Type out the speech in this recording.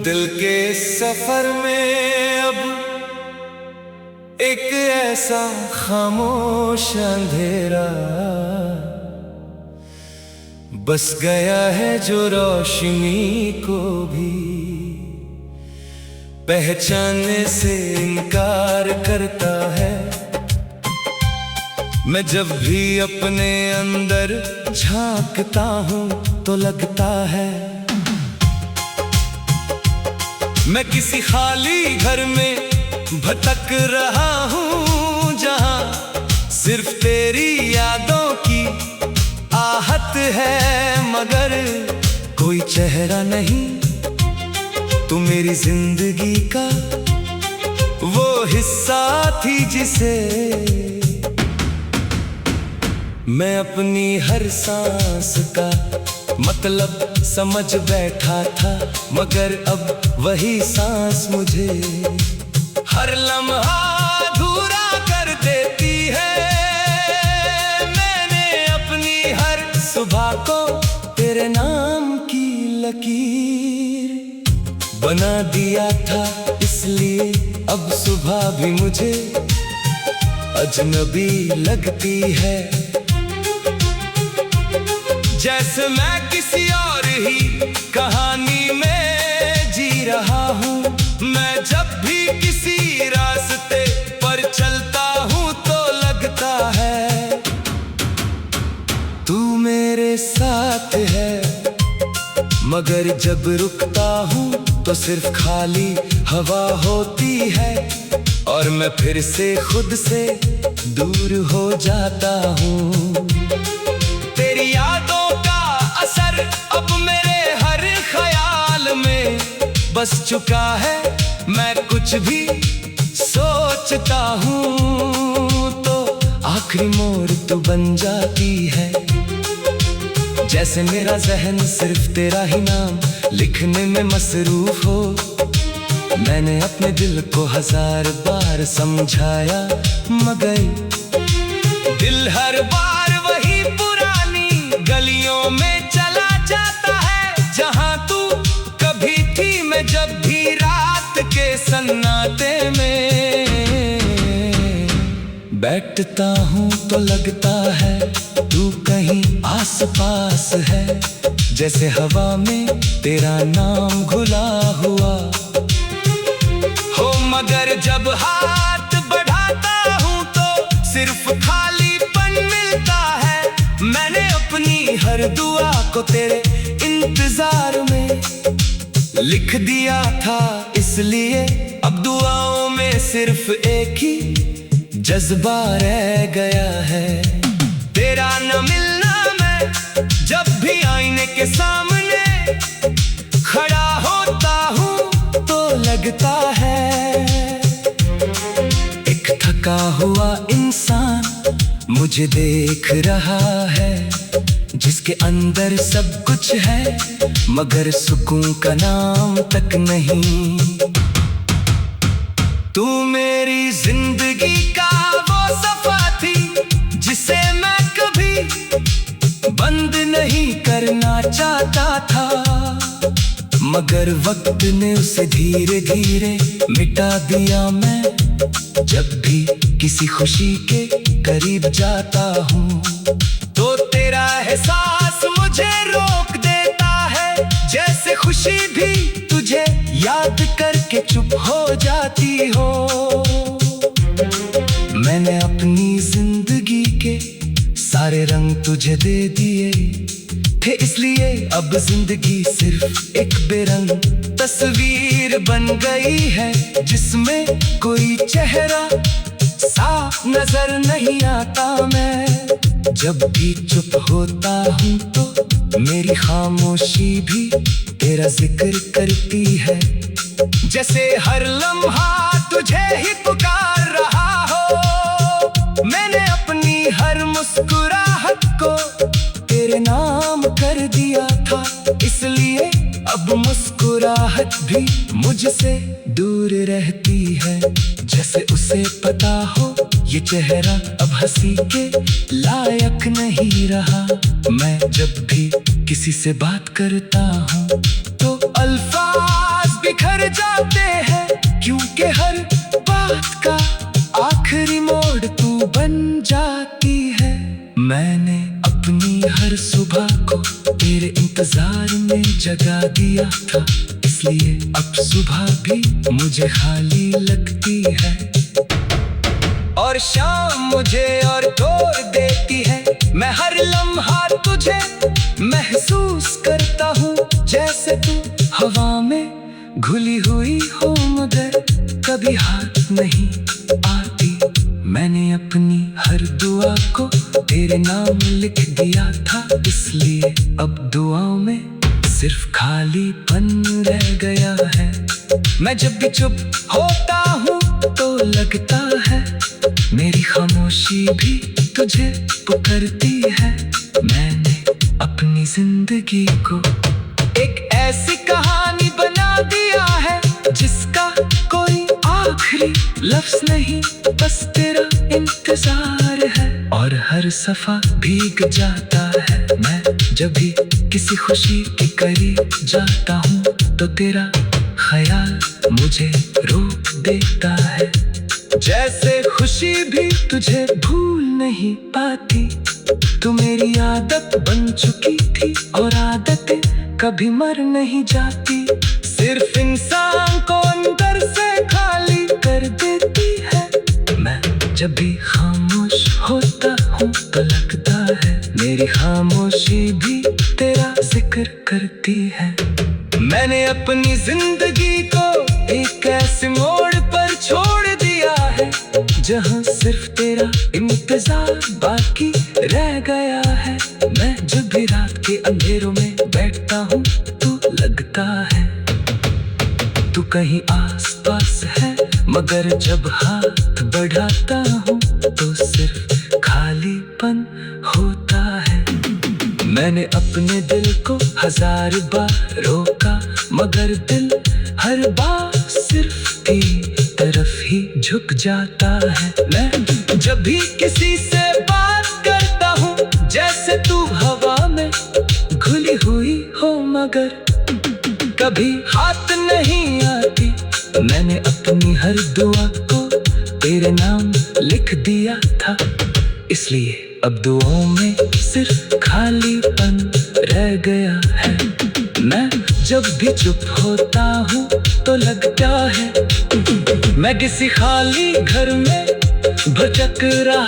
दिल के सफर में अब एक ऐसा खामोश अंधेरा बस गया है जो रोशनी को भी पहचानने से इनकार करता है। मैं जब भी अपने अंदर झांकता हूँ तो लगता है मैं किसी खाली घर में भटक रहा हूँ, जहाँ सिर्फ तेरी यादों की आहट है मगर कोई चेहरा नहीं। तू मेरी जिंदगी का वो हिस्सा थी जिसे मैं अपनी हर सांस का मतलब समझ बैठा था, मगर अब वही सांस मुझे हर लम्हा अधूरा कर देती है। मैंने अपनी हर सुबह को तेरे नाम की लकीर बना दिया था, इसलिए अब सुबह भी मुझे अजनबी लगती है। जैसे मैं किसी और ही कहानी में जी रहा हूँ। मैं जब भी किसी रास्ते पर चलता हूँ तो लगता है तू मेरे साथ है, मगर जब रुकता हूँ तो सिर्फ खाली हवा होती है और मैं फिर से खुद से दूर हो जाता हूँ। तेरी यादों का असर अब मेरे हर ख्याल में बस चुका है। मैं कुछ भी सोचता हूँ तो आखिरी मोड़ तो बन जाती है। जैसे मेरा जहन सिर्फ तेरा ही नाम लिखने में मसरूफ हो। मैंने अपने दिल को 1000 बार समझाया, मगर दिल हर बार वही पुरानी गलियों में चला जाता है जहां तू कभी थी। मैं जब भी रात के सन्नाटे में बैठता हूँ तो लगता है तू कहीं आसपास है, जैसे हवा में तेरा नाम घुला हुआ हो। मगर जब हाथ बढ़ाता हूँ तो सिर्फ खालीपन मिलता है। मैंने अपनी हर दुआ को तेरे इंतजार में लिख दिया था, इसलिए अब दुआओं में सिर्फ एक ही जज्बा रह गया है, तेरा न मिलना। मैं जब भी आईने के सामने खड़ा होता हूँ तो लगता है एक थका हुआ इंसान मुझे देख रहा है, जिसके अंदर सब कुछ है मगर सुकून का नाम तक नहीं। तू मेरी जिंदगी का वो सफा थी जिसे मैं कभी बंद नहीं करना चाहता था, मगर वक्त ने उसे धीरे धीरे मिटा दिया। मैं जब भी किसी खुशी के करीब जाता हूँ तो तेरा एहसास मुझे रोक देता है, जैसे खुशी भी तुझे याद करके चुप हो जाती हो। मैंने अपनी जिंदगी के सारे रंग तुझे दे दिए थे, इसलिए अब जिंदगी सिर्फ एक बेरंग तस्वीर बन गई है, जिसमें कोई चेहरा साफ नजर नहीं आता। मैं जब भी चुप होता हूँ तो मेरी खामोशी भी तेरा जिक्र करती है, जैसे हर लम्हा तुझे ही पुकार रहा हो। मैंने अपनी हर मुस्कुराहट को तेरे नाम कर दिया था, इसलिए अब मुस्कुराहट भी मुझसे दूर रहती है, जैसे उसे पता हो ये चेहरा अब हंसी के लायक नहीं रहा। मैं जब भी किसी से बात करता हूँ तो अल्फाज भी बिखर जाते हैं, क्योंकि हर बात का आखिरी मोड़ तू बन जाती है। मैंने अपनी हर सुबह को तेरे इंतजार में जगा दिया था, इसलिए अब सुबह भी मुझे खाली लगती है। और शाम मुझे और तोड़ देती है। मैं हर लम्हा तुझे महसूस करता हूँ, जैसे तू हवा में घुली हुई हो मगर कभी हाथ नहीं आती। मैंने अपनी हर दुआ को तेरे नाम लिख दिया था, इसलिए अब दुआओं में सिर्फ खालीपन रह गया है। मैं जब भी चुप होता हूँ तो लगता है मेरी खामोशी भी तुझे पुकारती है। मैंने अपनी जिंदगी को एक ऐसी कहानी बना दिया है, जिसका कोई आखिरी लफ्ज नहीं, बस तेरा इंतजार है। और हर सफा भीग जाता है। मैं जब भी किसी खुशी के करीब जाता हूँ तो तेरा ख्याल मुझे रोक देता है। जैसे खुशी भी तुझे भूल नहीं पाती, तू मेरी आदत बन चुकी थी और आदतें कभी मर नहीं जाती। सिर्फ इंसान को अंदर से खाली कर देती है। मैं जब भी खामोश होता हूँ तो लगता है मेरी खामोशी भी तेरा जिक्र करती है। मैंने अपनी जिंदगी को एक ऐसे मोड़ पर छोड़ दिया है, जहाँ सिर्फ तेरा इंतजार बाकी रह गया है। मैं जब भी रात के अंधेरों में बैठता हूँ तो लगता है तू कहीं आसपास है, मगर जब हाथ बढ़ाता हूँ तो सिर्फ खालीपन होता है। मैंने अपने दिल को 1000 बार रोका, मगर दिल हर बार सिर्फ तेरी तरफ ही झुक जाता है। मैं जब भी किसी से बात करता हूँ, जैसे तू हवा में घुली हुई हो मगर कभी हाथ नहीं आती। मैंने अपनी हर दुआ को तेरे नाम लिख दिया था, इसलिए अब दुआओं में सिर्फ खालीपन रह गया है। मैं जब भी चुप होता हूँ तो लगता है मैं किसी खाली घर में भटक रहा